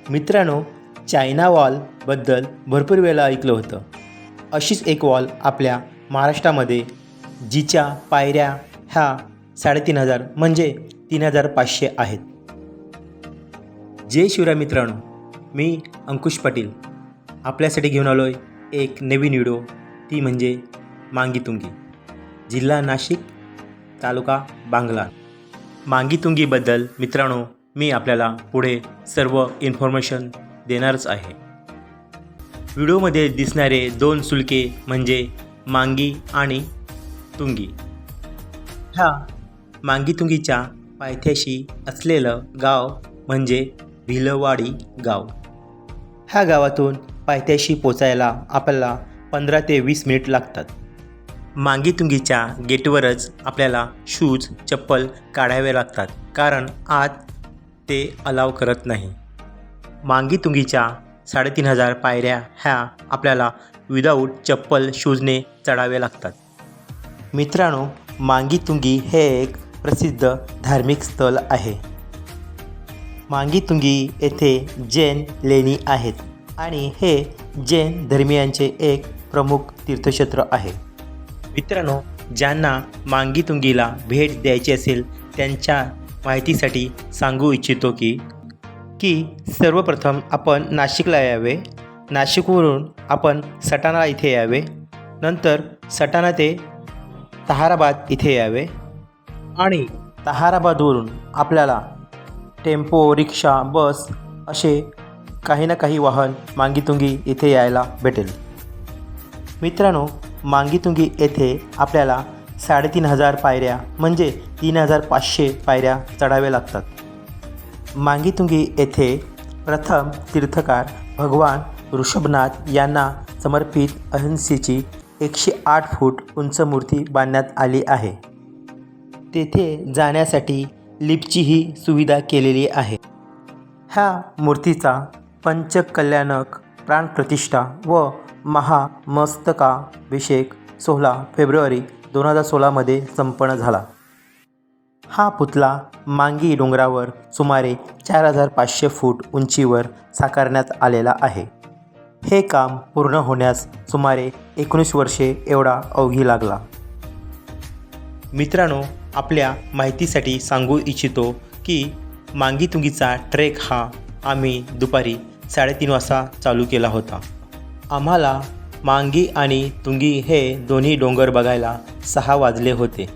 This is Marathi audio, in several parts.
मित्रांनो, चायना वॉलबद्दल भरपूर वेळा ऐकलं होतं. अशीच एक वॉल आपल्या महाराष्ट्रामध्ये जिच्या पायऱ्या ह्या 3,500 म्हणजे 3,500 आहेत. जय शिवराय मित्रांनो, मी अंकुश पाटील आपल्यासाठी घेऊन आलो आहे एक नवीन व्हिडिओ. ती म्हणजे मांगीतुंगी, जिल्हा नाशिक, तालुका बांगला. मांगीतुंगीबद्दल मित्रांनो मी आपल्याला पुढे सर्व इन्फॉर्मेशन देणारच आहे. व्हिडिओमध्ये दिसणारे दोन सुलके म्हणजे मांगी आणि तुंगी. ह्या मांगीतुंगीच्या पायथ्याशी असलेलं गाव म्हणजे भिलवाडी गाव. ह्या गावातून पायथ्याशी पोचायला आपल्याला 15 ते 20 मिनिट लागतात. मांगीतुंगीच्या गेटवरच आपल्याला शूज चप्पल काढावे लागतात, कारण आत ते अलाव करत नाही. मांगीतुंगीच्या 3,500 पायऱ्या ह्या आपल्याला विदाऊट चप्पल शूजने चढावे लागतात. मित्रांनो, मांगीतुंगी हे एक प्रसिद्ध धार्मिक स्थळ आहे. मांगीतुंगी येथे जैन लेणी आहेत आणि हे जैन धर्मीयांचे एक प्रमुख तीर्थक्षेत्र आहे. मित्रांनो, ज्यांना मांगीतुंगीला भेट द्यायची असेल त्यांच्या माहितीसाठी सांगू इच्छितो की सर्वप्रथम आपण नाशिकला यावे. नाशिकवरून आपण सटाणा इथे यावे. नंतर सटाणा ते ताहाराबाद इथे यावे आणि ताहाराबादवरून आपल्याला टेम्पो, रिक्षा, बस असे काही ना काही वाहन मांगीतुंगी इथे यायला भेटेल. मित्रांनो, मांगीतुंगी येथे आपल्याला 3,500 पायऱ्या म्हणजे 3,500 पायऱ्या चढाव्या लागतात. मांगीतुंगी येथे प्रथम तीर्थकार भगवान ऋषभनाथ यांना समर्पित अहिंसेची 108 फूट उंच मूर्ती बांधण्यात आली आहे. तेथे जाण्यासाठी लिफ्टचीही सुविधा केलेली आहे. ह्या मूर्तीचा पंचकल्याणक प्राणप्रतिष्ठा व महामस्तकाभिषेक 16 फेब्रुवारी 2016 संपन्न झाला. हा पुतळा मांगी डोंगरावर सुमारे 4,500 फूट उंचीवर साकारण्यात आलेला आहे. हे काम पूर्ण होण्यास सुमारे 19 वर्षे एवढा अवधी लागला. मित्रांनो, आपल्या माहितीसाठी सांगू इच्छितो की मांगीतुंगीचा ट्रेक हा आम्ही दुपारी 3:30 वाजता चालू केला होता. आम्हाला मांगी आणि तुंगी हे दोन्ही डोंगर बघायला 6 वाजले होते.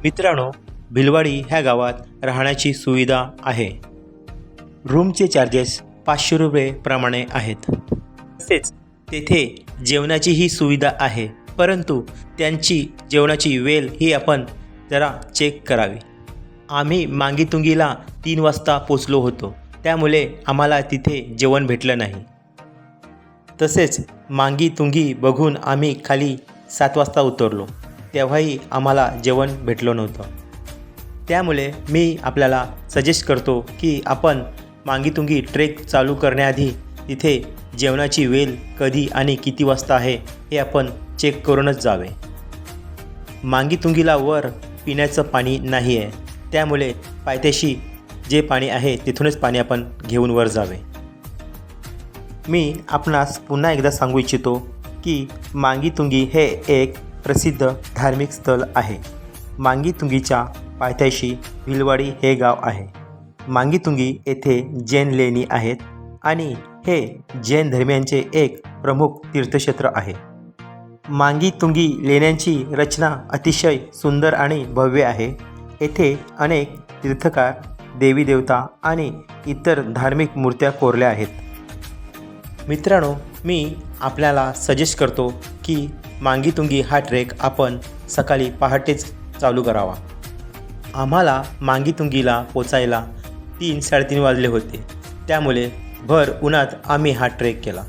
मित्रांनो, भिलवाडी ह्या गावात राहण्याची सुविधा आहे. रूमचे चार्जेस 500 रुपये प्रमाणे आहेत. तसेच तेथे जेवणाचीही सुविधा आहे, परंतु त्यांची जेवणाची वेळ ही आपण जरा चेक करावी. आम्ही मांगीतुंगीला 3 वाजता पोचलो होतो, त्यामुळे आम्हाला तिथे जेवण भेटलं नाही. तसेच मांगीतुंगी बघून आम्ही खाली 7 वाजता उतरलो, तेव्हाही आम्हाला जेवण भेटलं नव्हतं. त्यामुळे मी आपल्याला सजेस्ट करतो की आपण मांगीतुंगी ट्रेक चालू करण्याआधी तिथे जेवणाची वेळ कधी आणि किती वाजता आहे हे आपण चेक करूनच जावे. मांगीतुंगीला वर पिण्याचं पाणी नाही आहे, त्यामुळे पायथ्याशी जे पाणी आहे तिथूनच पाणी आपण घेऊन वर जावे. मी आपणास पुन्हा एकदा सांगू इच्छितो की मांगीतुंगी हे एक प्रसिद्ध धार्मिक स्थळ आहे. मांगीतुंगीच्या पायथ्याशी भिलवाडी हे गाव आहे. मांगीतुंगी येथे जैन लेणी आहेत आणि हे जैन धर्मीयांचे एक प्रमुख तीर्थक्षेत्र आहे. मांगीतुंगी लेण्यांची रचना अतिशय सुंदर आणि भव्य आहे. येथे अनेक तीर्थकार, देवी देवता आणि इतर धार्मिक मूर्त्या कोरल्या आहेत. मित्रांनो, मी आपल्याला सजेस्ट करतो की मांगीतुंगी हा ट्रेक आपण सकाळी पहाटेच चालू करावा. आम्हाला मांगीतुंगीला पोचायला 3-3:30 वाजले होते, त्यामुळे भर उन्हात आम्ही हा ट्रेक केला.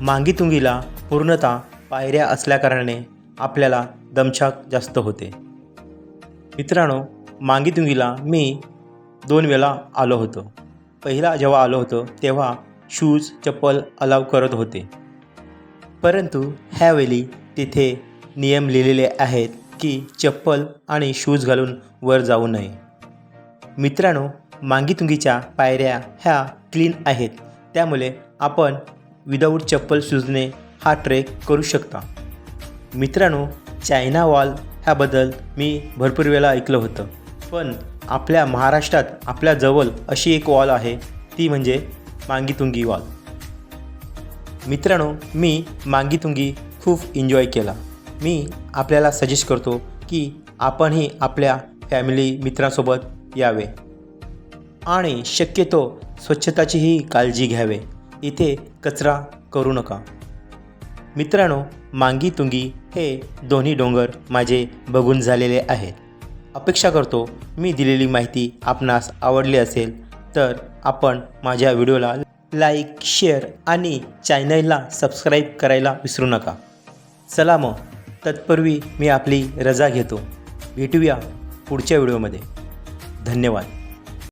मांगीतुंगीला पूर्णतः पायऱ्या असल्याकारणाने आपल्याला दमछाक जास्त होते. मित्रांनो, मांगीतुंगीला मी 2 वेळा आलो होतो. पहिला जेव्हा आलो होतो तेव्हा शूज चप्पल अलाव करत होते, परंतु ह्यावेळी तिथे नियम लिहिलेले आहेत की चप्पल आणि शूज घालून वर जाऊ नये. मित्रांनो, मांगीतुंगीच्या पायऱ्या ह्या क्लीन आहेत, त्यामुळे आपण विदाऊट चप्पल शूजने हा ट्रेक करू शकता. मित्रांनो, चायना वॉल ह्याबद्दल मी भरपूर वेळा ऐकलं होतं, पण आपल्या महाराष्ट्रात आपल्याजवळ अशी एक वॉल आहे, ती म्हणजे मांगीतुंगी वॉल. मित्रांनो, मी मांगीतुंगी खूप एन्जॉय केला. मी आपल्याला सजेस्ट करतो की आपणही आपल्या फॅमिली मित्रांसोबत यावे आणि शक्यतो स्वच्छताचीही काळजी घ्यावे. इथे कचरा करू नका. मित्रांनो, मांगीतुंगी हे दोन्ही डोंगर माझे बघून झालेले आहेत. अपेक्षा करतो मी दिलेली माहिती आपणास आवडली असेल तर आपण माझ्या व्हिडिओला लाईक, शेअर आणि चॅनलला सबस्क्राईब करायला विसरू नका. चला मग, तत्पूर्वी मी आपली रजा घेतो. भेटूया पुढच्या व्हिडिओमध्ये. धन्यवाद.